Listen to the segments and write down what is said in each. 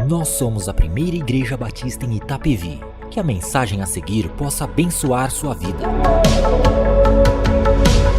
Nós somos a primeira igreja batista em Itapevi. Que a mensagem a seguir possa abençoar sua vida.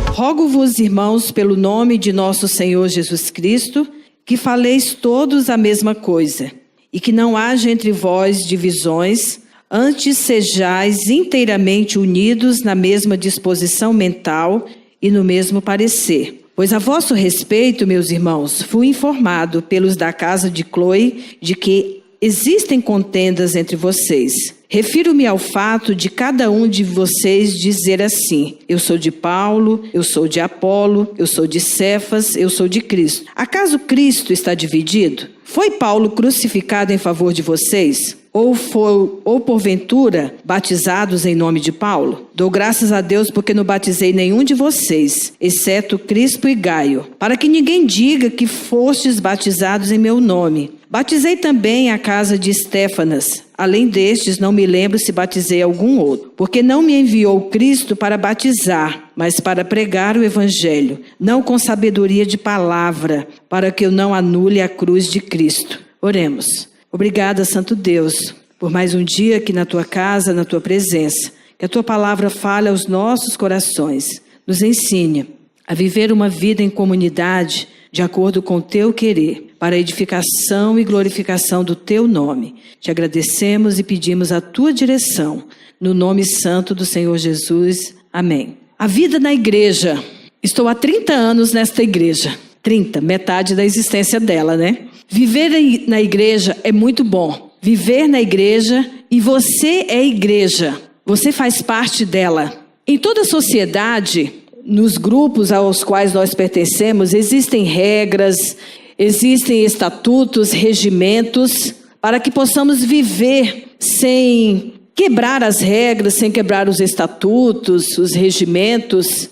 Rogo-vos, irmãos, pelo nome de nosso Senhor Jesus Cristo, que faleis todos a mesma coisa, e que não haja entre vós divisões, antes sejais inteiramente unidos na mesma disposição mental e no mesmo parecer. Pois a vosso respeito, meus irmãos, fui informado pelos da casa de Cloe de que existem contendas entre vocês. Refiro-me ao fato de cada um de vocês dizer assim: eu sou de Paulo, eu sou de Apolo, eu sou de Cefas, eu sou de Cristo. Acaso Cristo está dividido? Foi Paulo crucificado em favor de vocês? Ou porventura batizados em nome de Paulo? Dou graças a Deus porque não batizei nenhum de vocês, exceto Crispo e Gaio, para que ninguém diga que fostes batizados em meu nome. Batizei também a casa de Estéfanas. Além destes, não me lembro se batizei algum outro, porque não me enviou Cristo para batizar, mas para pregar o evangelho, não com sabedoria de palavra, para que eu não anule a cruz de Cristo. Oremos. Obrigada, Santo Deus, por mais um dia aqui na tua casa, na tua presença. Que a tua palavra fale aos nossos corações. Nos ensine a viver uma vida em comunidade de acordo com o teu querer, para a edificação e glorificação do teu nome. Te agradecemos e pedimos a tua direção, no nome santo do Senhor Jesus. Amém. A vida na igreja. Estou há 30 anos nesta igreja. 30, metade da existência dela, né? Viver na igreja é muito bom. Viver na igreja, e você é igreja. Você faz parte dela. Em toda a sociedade, nos grupos aos quais nós pertencemos, existem regras, existem estatutos, regimentos, para que possamos viver sem quebrar as regras, sem quebrar os estatutos, os regimentos.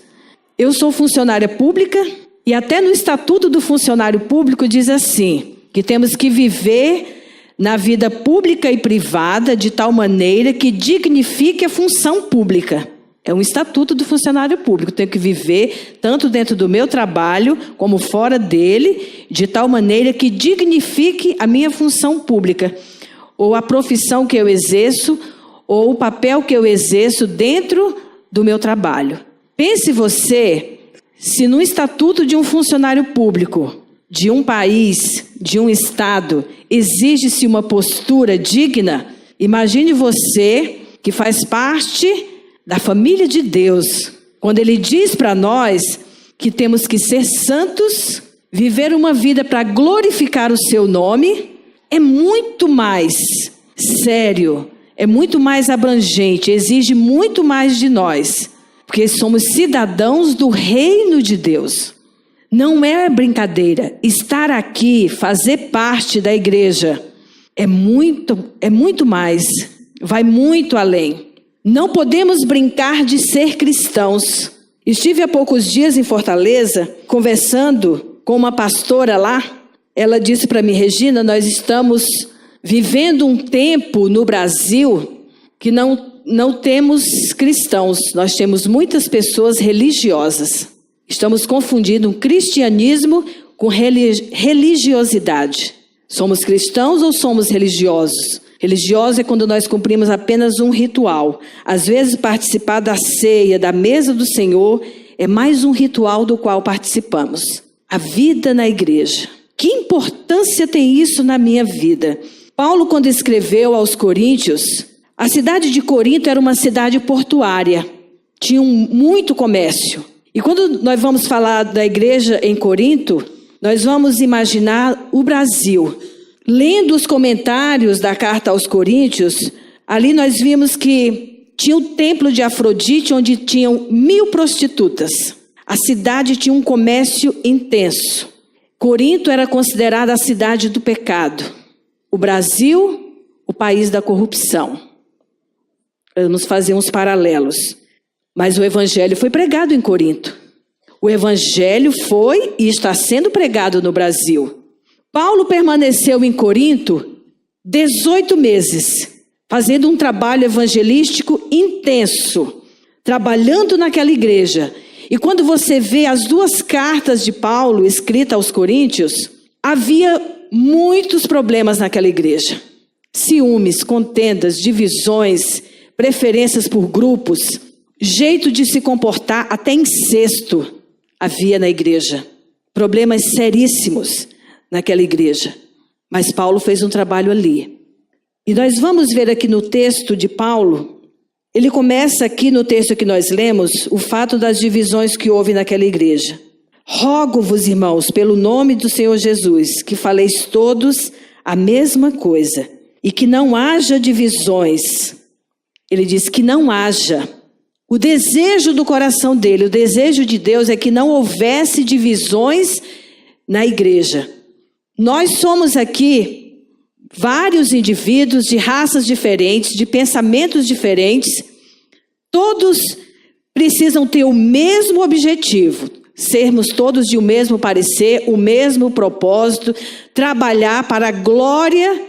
Eu sou funcionária pública e até no estatuto do funcionário público diz assim, que temos que viver na vida pública e privada de tal maneira que dignifique a função pública. É um estatuto do funcionário público. Tenho que viver tanto dentro do meu trabalho como fora dele, de tal maneira que dignifique a minha função pública, ou a profissão que eu exerço, ou o papel que eu exerço dentro do meu trabalho. Pense você, se no estatuto de um funcionário público, de um país, de um estado, exige-se uma postura digna, imagine você que faz parte da família de Deus, quando Ele diz para nós que temos que ser santos, viver uma vida para glorificar o seu nome, é muito mais sério, é muito mais abrangente, exige muito mais de nós, porque somos cidadãos do reino de Deus. Não é brincadeira. Estar aqui, fazer parte da igreja, é muito mais, vai muito além. Não podemos brincar de ser cristãos. Estive há poucos dias em Fortaleza, conversando com uma pastora lá. Ela disse para mim: Regina, nós estamos vivendo um tempo no Brasil que não temos cristãos, nós temos muitas pessoas religiosas. Estamos confundindo um cristianismo com religiosidade. Somos cristãos ou somos religiosos? Religioso é quando nós cumprimos apenas um ritual. Às vezes participar da ceia, da mesa do Senhor, é mais um ritual do qual participamos. A vida na igreja. Que importância tem isso na minha vida? Paulo, quando escreveu aos Coríntios, a cidade de Corinto era uma cidade portuária. Tinha muito comércio. E quando nós vamos falar da igreja em Corinto, nós vamos imaginar o Brasil. Lendo os comentários da carta aos Coríntios, ali nós vimos que tinha o templo de Afrodite, onde tinham 1000 prostitutas. A cidade tinha um comércio intenso. Corinto era considerada a cidade do pecado. O Brasil, o país da corrupção. Vamos fazer uns paralelos. Mas o evangelho foi pregado em Corinto. O evangelho foi e está sendo pregado no Brasil. Paulo permaneceu em Corinto 18 meses, fazendo um trabalho evangelístico intenso, trabalhando naquela igreja. E quando você vê as 2 cartas de Paulo escritas aos Coríntios, havia muitos problemas naquela igreja. Ciúmes, contendas, divisões, preferências por grupos, jeito de se comportar, até incesto havia na igreja. Problemas seríssimos naquela igreja. Mas Paulo fez um trabalho ali. E nós vamos ver aqui no texto de Paulo, ele começa aqui no texto que nós lemos, o fato das divisões que houve naquela igreja. Rogo-vos, irmãos, pelo nome do Senhor Jesus, que faleis todos a mesma coisa, e que não haja divisões. Ele diz que não haja. O desejo do coração dele, o desejo de Deus é que não houvesse divisões na igreja. Nós somos aqui vários indivíduos de raças diferentes, de pensamentos diferentes. Todos precisam ter o mesmo objetivo, sermos todos de um mesmo parecer, o mesmo propósito, trabalhar para a glória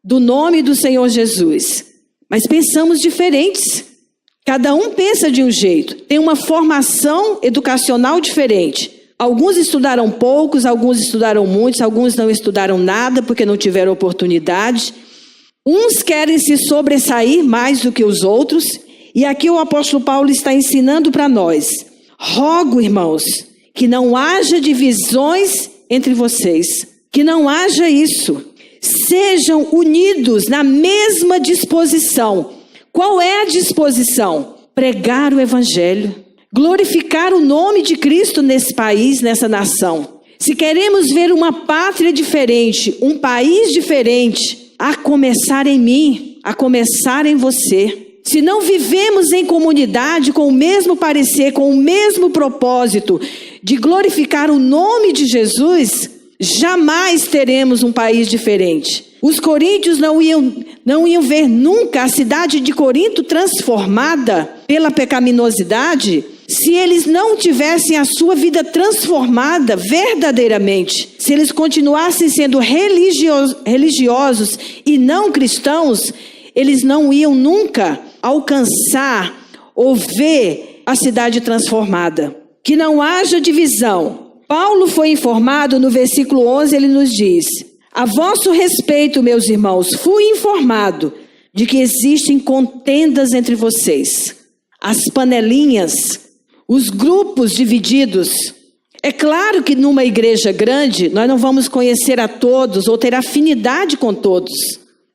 do nome do Senhor Jesus. Mas pensamos diferentes. Cada um pensa de um jeito, tem uma formação educacional diferente. Alguns estudaram poucos, alguns estudaram muitos, alguns não estudaram nada porque não tiveram oportunidade. Uns querem se sobressair mais do que os outros. E aqui o apóstolo Paulo está ensinando para nós. Rogo, irmãos, que não haja divisões entre vocês. Que não haja isso. Sejam unidos na mesma disposição. Qual é a disposição? Pregar o evangelho. Glorificar o nome de Cristo nesse país, nessa nação. Se queremos ver uma pátria diferente, um país diferente, a começar em mim, a começar em você. Se não vivemos em comunidade com o mesmo parecer, com o mesmo propósito de glorificar o nome de Jesus, jamais teremos um país diferente. Os coríntios não iam ver nunca a cidade de Corinto transformada pela pecaminosidade, se eles não tivessem a sua vida transformada verdadeiramente, se eles continuassem sendo religiosos e não cristãos, eles não iam nunca alcançar ou ver a cidade transformada. Que não haja divisão. Paulo foi informado no versículo 11, ele nos diz: a vosso respeito, meus irmãos, fui informado de que existem contendas entre vocês. As panelinhas, os grupos divididos. É claro que numa igreja grande, nós não vamos conhecer a todos ou ter afinidade com todos.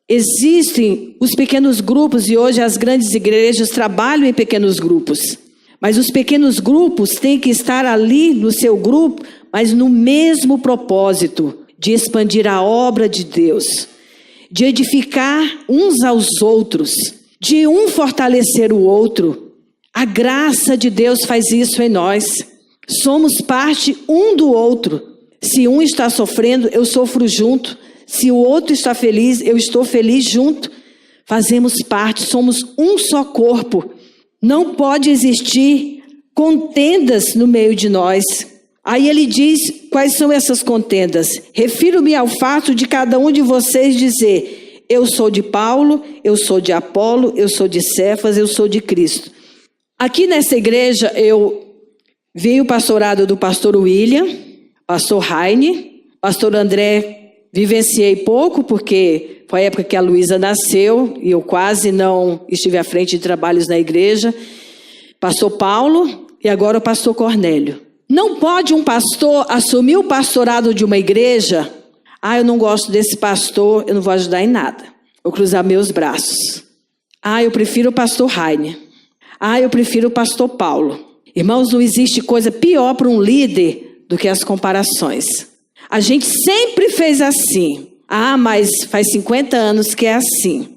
Existem os pequenos grupos e hoje as grandes igrejas trabalham em pequenos grupos. Mas os pequenos grupos têm que estar ali no seu grupo, mas no mesmo propósito de expandir a obra de Deus, de edificar uns aos outros, de um fortalecer o outro. A graça de Deus faz isso em nós. Somos parte um do outro. Se um está sofrendo, eu sofro junto. Se o outro está feliz, eu estou feliz junto. Fazemos parte, somos um só corpo. Não pode existir contendas no meio de nós. Aí ele diz quais são essas contendas. Refiro-me ao fato de cada um de vocês dizer: eu sou de Paulo, eu sou de Apolo, eu sou de Cefas, eu sou de Cristo. Aqui nessa igreja eu vi o pastorado do pastor William, pastor Heine, pastor André vivenciei pouco porque foi a época que a Luísa nasceu e eu quase não estive à frente de trabalhos na igreja. Pastor Paulo e agora o pastor Cornélio. Não pode um pastor assumir o pastorado de uma igreja. Eu não gosto desse pastor, eu não vou ajudar em nada. Vou cruzar meus braços. Eu prefiro o pastor Heine. Eu prefiro o pastor Paulo. Irmãos, não existe coisa pior para um líder do que as comparações. A gente sempre fez assim. Mas faz 50 anos que é assim.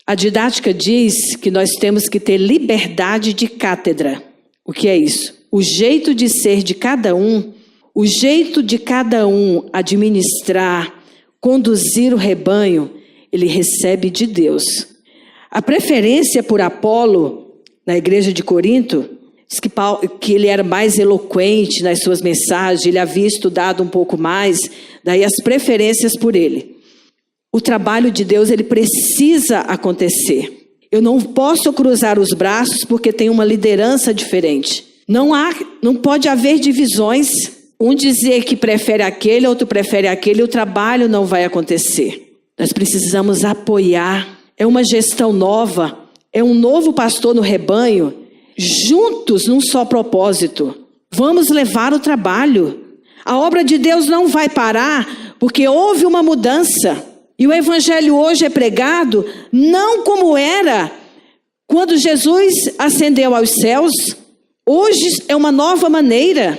A didática diz que nós temos que ter liberdade de cátedra. O que é isso? O jeito de ser de cada um, o jeito de cada um administrar, conduzir o rebanho, ele recebe de Deus. A preferência por Apolo na igreja de Corinto, diz que ele era mais eloquente nas suas mensagens, ele havia estudado um pouco mais, daí as preferências por ele. O trabalho de Deus, ele precisa acontecer. Eu não posso cruzar os braços porque tem uma liderança diferente. Não pode haver divisões. um dizer que prefere aquele, outro prefere aquele, o trabalho não vai acontecer. Nós precisamos apoiar. É uma gestão nova, é um novo pastor no rebanho, juntos num só propósito. Vamos levar o trabalho. A obra de Deus não vai parar, porque houve uma mudança. E o evangelho hoje é pregado não como era quando Jesus ascendeu aos céus. Hoje é uma nova maneira.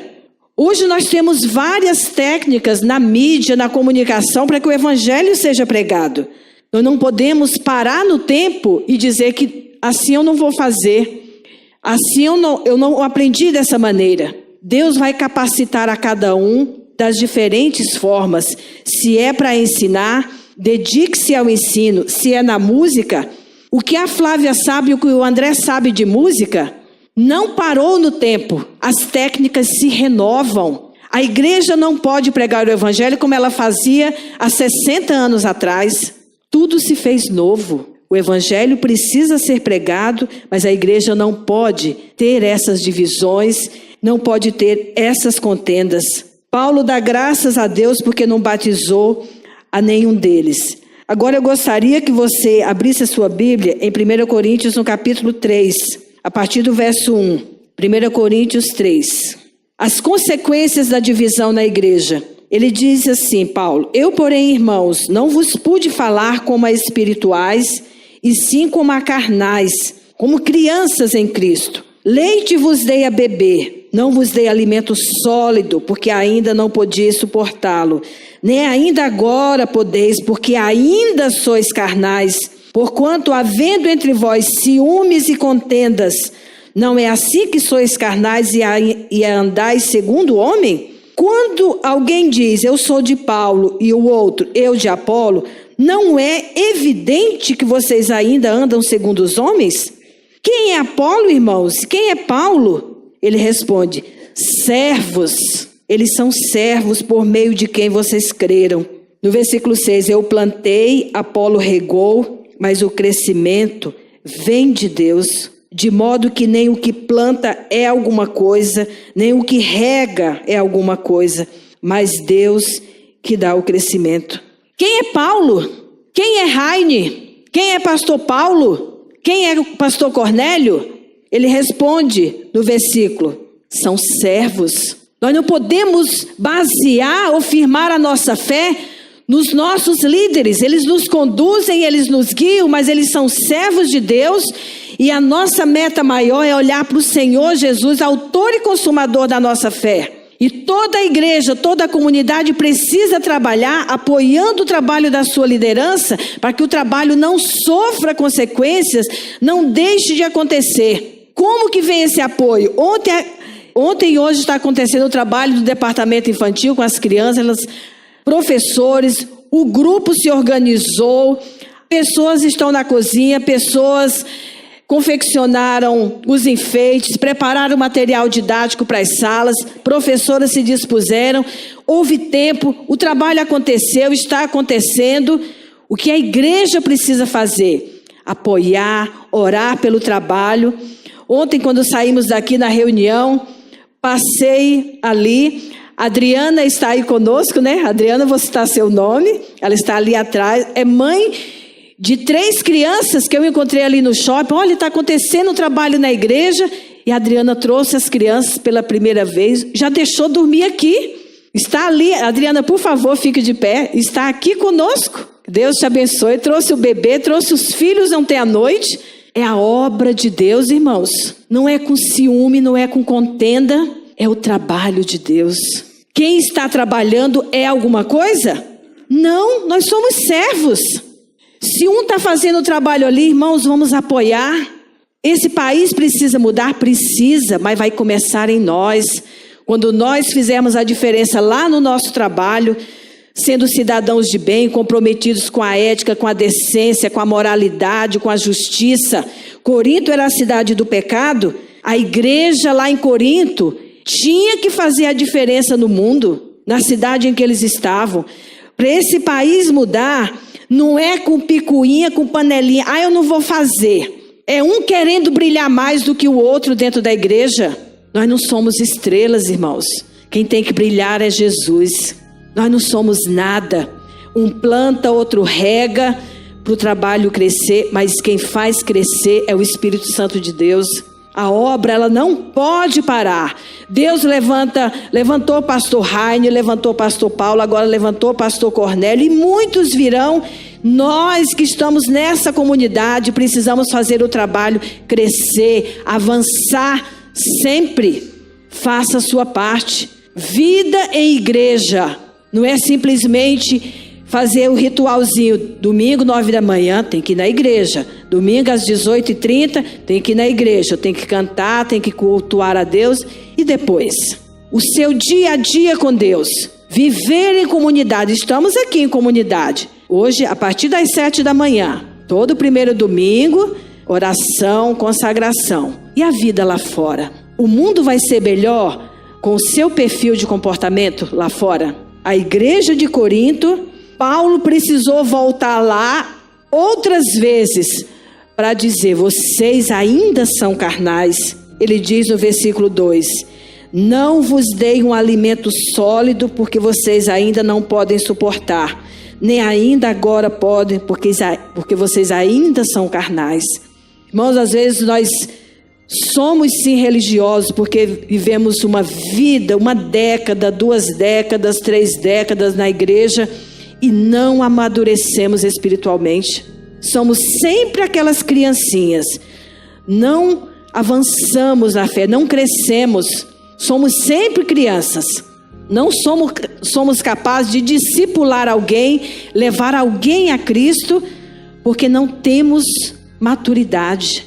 Hoje nós temos várias técnicas na mídia, na comunicação, para que o evangelho seja pregado. Nós não podemos parar no tempo e dizer que assim eu não vou fazer. Assim eu não aprendi dessa maneira. Deus vai capacitar a cada um das diferentes formas. Se é para ensinar, dedique-se ao ensino. Se é na música, o que a Flávia sabe, o que o André sabe de música, não parou no tempo. As técnicas se renovam. A igreja não pode pregar o evangelho como ela fazia há 60 anos atrás. Tudo se fez novo. O evangelho precisa ser pregado, mas a igreja não pode ter essas divisões, não pode ter essas contendas. Paulo dá graças a Deus porque não batizou a nenhum deles. Agora eu gostaria que você abrisse a sua Bíblia em 1 Coríntios, no capítulo 3, a partir do verso 1. 1 Coríntios 3. As consequências da divisão na igreja. Ele diz assim, Paulo: eu, porém, irmãos, não vos pude falar como a espirituais, e sim como a carnais, como crianças em Cristo. Leite vos dei a beber, não vos dei alimento sólido, porque ainda não podíeis suportá-lo. Nem ainda agora podeis, porque ainda sois carnais. Porquanto, havendo entre vós ciúmes e contendas, não é assim que sois carnais e andais segundo o homem? Quando alguém diz, eu sou de Paulo, e o outro, eu de Apolo, não é evidente que vocês ainda andam segundo os homens? Quem é Apolo, irmãos? Quem é Paulo? Ele responde, servos. Eles são servos por meio de quem vocês creram. No versículo 6, eu plantei, Apolo regou, mas o crescimento vem de Deus. De modo que nem o que planta é alguma coisa, nem o que rega é alguma coisa, mas Deus que dá o crescimento. Quem é Paulo? Quem é Raine? Quem é pastor Paulo? Quem é o pastor Cornélio? Ele responde no versículo, são servos. Nós não podemos basear ou firmar a nossa fé nos nossos líderes. Eles nos conduzem, eles nos guiam, mas eles são servos de Deus. E a nossa meta maior é olhar para o Senhor Jesus, autor e consumador da nossa fé. E toda a igreja, toda a comunidade precisa trabalhar apoiando o trabalho da sua liderança, para que o trabalho não sofra consequências, não deixe de acontecer. Como que vem esse apoio? Ontem e hoje está acontecendo o trabalho do departamento infantil com as crianças, professores, o grupo se organizou, pessoas estão na cozinha, pessoas confeccionaram os enfeites, prepararam o material didático para as salas, professoras se dispuseram, houve tempo, o trabalho aconteceu, está acontecendo. O que a igreja precisa fazer? Apoiar, orar pelo trabalho. Ontem, quando saímos daqui na reunião, passei ali, a Adriana está aí conosco, né? Adriana, vou citar seu nome, ela está ali atrás, é mãe de 3 crianças que eu encontrei ali no shopping. Olha, está acontecendo um trabalho na igreja, e a Adriana trouxe as crianças pela primeira vez, já deixou dormir aqui, está ali. Adriana, por favor, fique de pé, está aqui conosco, Deus te abençoe, trouxe o bebê, trouxe os filhos ontem à noite. É a obra de Deus, irmãos, não é com ciúme, não é com contenda, é o trabalho de Deus. Quem está trabalhando é alguma coisa? Não, nós somos servos. Se um está fazendo o trabalho ali, irmãos, vamos apoiar. Esse país precisa mudar? Precisa, mas vai começar em nós. Quando nós fizermos a diferença lá no nosso trabalho, sendo cidadãos de bem, comprometidos com a ética, com a decência, com a moralidade, com a justiça. Corinto era a cidade do pecado. A igreja lá em Corinto tinha que fazer a diferença no mundo, na cidade em que eles estavam. Para esse país mudar, não é com picuinha, com panelinha. Ah, eu não vou fazer. É um querendo brilhar mais do que o outro dentro da igreja. Nós não somos estrelas, irmãos. Quem tem que brilhar é Jesus. Nós não somos nada. Um planta, outro rega para o trabalho crescer, mas quem faz crescer é o Espírito Santo de Deus. A obra, ela não pode parar. Deus levantou o pastor Rainer, levantou o pastor Paulo, agora levantou o pastor Cornélio, e muitos virão. Nós que estamos nessa comunidade precisamos fazer o trabalho crescer, avançar sempre. Faça a sua parte. Vida em igreja não é simplesmente fazer o ritualzinho. Domingo, 9 da manhã, tem que ir na igreja. Domingo, às 18h30, tem que ir na igreja. Tem que cantar, tem que cultuar a Deus. E depois, o seu dia a dia com Deus. Viver em comunidade. Estamos aqui em comunidade. Hoje, a partir das 7 da manhã, todo primeiro domingo, oração, consagração. E a vida lá fora? O mundo vai ser melhor com o seu perfil de comportamento lá fora? A igreja de Corinto, Paulo precisou voltar lá outras vezes para dizer: vocês ainda são carnais. Ele diz no versículo 2: não vos dei um alimento sólido, porque vocês ainda não podem suportar, nem ainda agora podem, porque vocês ainda são carnais. Irmãos, às vezes nós somos sim religiosos porque vivemos uma vida, uma década, 2 décadas, 3 décadas na igreja e não amadurecemos espiritualmente. Somos sempre aquelas criancinhas, não avançamos na fé, não crescemos, somos sempre crianças. Não somos capazes de discipular alguém, levar alguém a Cristo, porque não temos maturidade.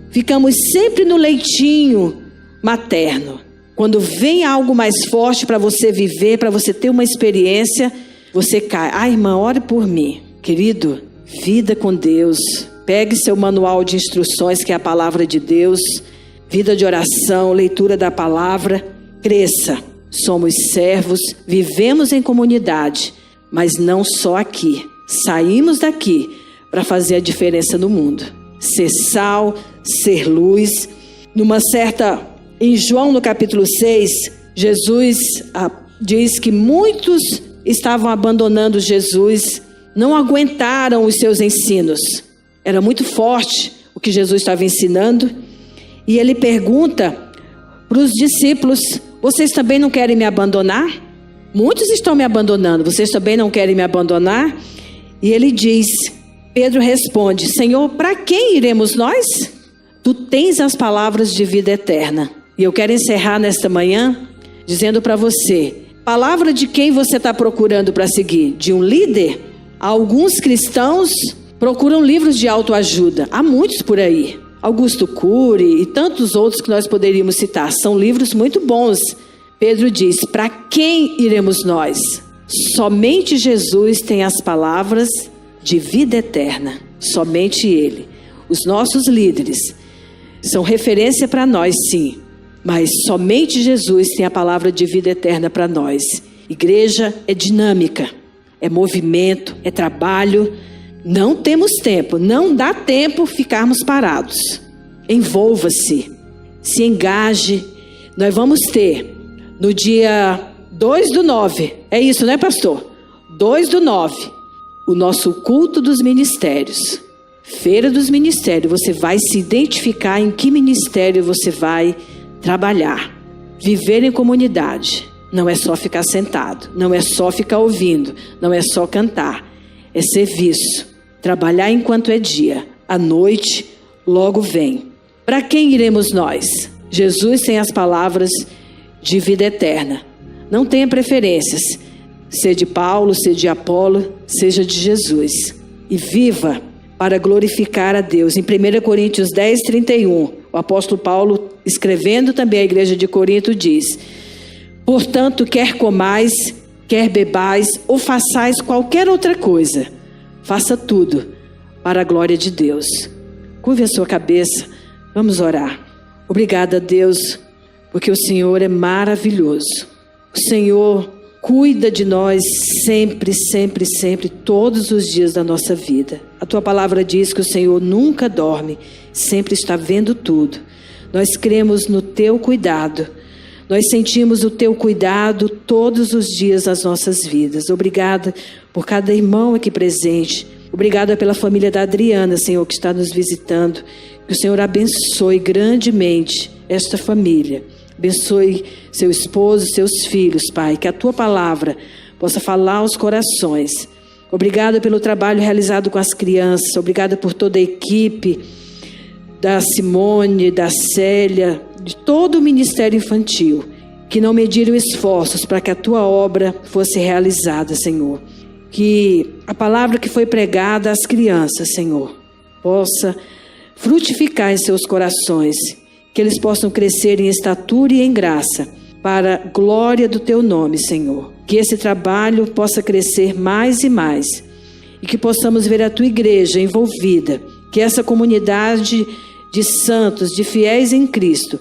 Ficamos sempre no leitinho materno. Quando vem algo mais forte para você viver, para você ter uma experiência, você cai. Ah, irmã, ore por mim. Querido, vida com Deus. Pegue seu manual de instruções, que é a palavra de Deus. Vida de oração, leitura da palavra. Cresça. Somos servos, vivemos em comunidade, mas não só aqui. Saímos daqui para fazer a diferença no mundo. Ser sal, ser luz. Em João, no capítulo 6, Jesus diz que muitos estavam abandonando Jesus, não aguentaram os seus ensinos. Era muito forte o que Jesus estava ensinando. E ele pergunta para os discípulos: vocês também não querem me abandonar? Muitos estão me abandonando, vocês também não querem me abandonar? E ele diz, Pedro responde: Senhor, para quem iremos nós? Tu tens as palavras de vida eterna. E eu quero encerrar nesta manhã dizendo para você: palavra de quem você está procurando para seguir? De um líder? Alguns cristãos procuram livros de autoajuda. Há muitos por aí. Augusto Cury e tantos outros que nós poderíamos citar. São livros muito bons. Pedro diz: para quem iremos nós? Somente Jesus tem as palavras de vida eterna. Somente Ele. Os nossos líderes são referência para nós, sim. Mas somente Jesus tem a palavra de vida eterna para nós. Igreja é dinâmica, é movimento, é trabalho. Não temos tempo, não dá tempo ficarmos parados. Envolva-se, se engaje. Nós vamos ter no dia 2/9, é isso, né, pastor? 2/9, o nosso culto dos ministérios, feira dos ministérios. Você vai se identificar em que ministério você vai trabalhar. Viver em comunidade não é só ficar sentado, não é só ficar ouvindo, não é só cantar, é serviço. Trabalhar enquanto é dia, à noite logo vem. Para quem iremos nós? Jesus tem as palavras de vida eterna. Não tenha preferências, seja de Paulo, seja de Apolo, seja de Jesus. E viva para glorificar a Deus. Em 1 Coríntios 10:31, o apóstolo Paulo, escrevendo também à igreja de Corinto, diz: portanto, quer comais, quer bebais, ou façais qualquer outra coisa, faça tudo para a glória de Deus. Curve a sua cabeça, vamos orar. Obrigada, Deus, porque o Senhor é maravilhoso. O Senhor cuida de nós sempre, sempre, sempre, todos os dias da nossa vida. A tua palavra diz que o Senhor nunca dorme, sempre está vendo tudo. Nós cremos no teu cuidado, Nós sentimos o teu cuidado todos os dias das nossas vidas. Obrigada por cada irmão aqui presente. Obrigada pela família da Adriana, Senhor, que está nos visitando. Que o Senhor abençoe grandemente esta família. Abençoe seu esposo, seus filhos, Pai. Que a tua palavra possa falar aos corações. Obrigada pelo trabalho realizado com as crianças. Obrigada por toda a equipe da Simone, da Célia, de todo o Ministério Infantil, que não mediram esforços para que a tua obra fosse realizada, Senhor. Que a palavra que foi pregada às crianças, Senhor, possa frutificar em seus corações, que eles possam crescer em estatura e em graça, para a glória do teu nome, Senhor. Que esse trabalho possa crescer mais e mais, e que possamos ver a tua igreja envolvida, que essa comunidade de santos, de fiéis em Cristo,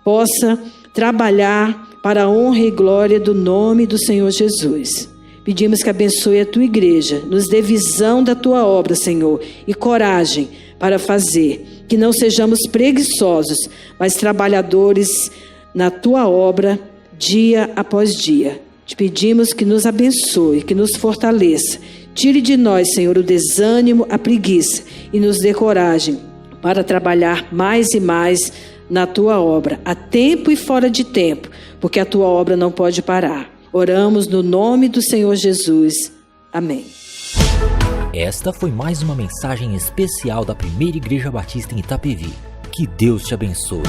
possa trabalhar para a honra e glória do nome do Senhor Jesus. Pedimos que abençoe a tua igreja, nos dê visão da tua obra, Senhor, e coragem para fazer, que não sejamos preguiçosos, mas trabalhadores na tua obra, dia após dia. Te pedimos que nos abençoe, que nos fortaleça. Tire de nós, Senhor, o desânimo, a preguiça, e nos dê coragem para trabalhar mais e mais na tua obra, a tempo e fora de tempo, porque a tua obra não pode parar. Oramos no nome do Senhor Jesus. Amém. Esta foi mais uma mensagem especial da Primeira Igreja Batista em Itapevi. Que Deus te abençoe.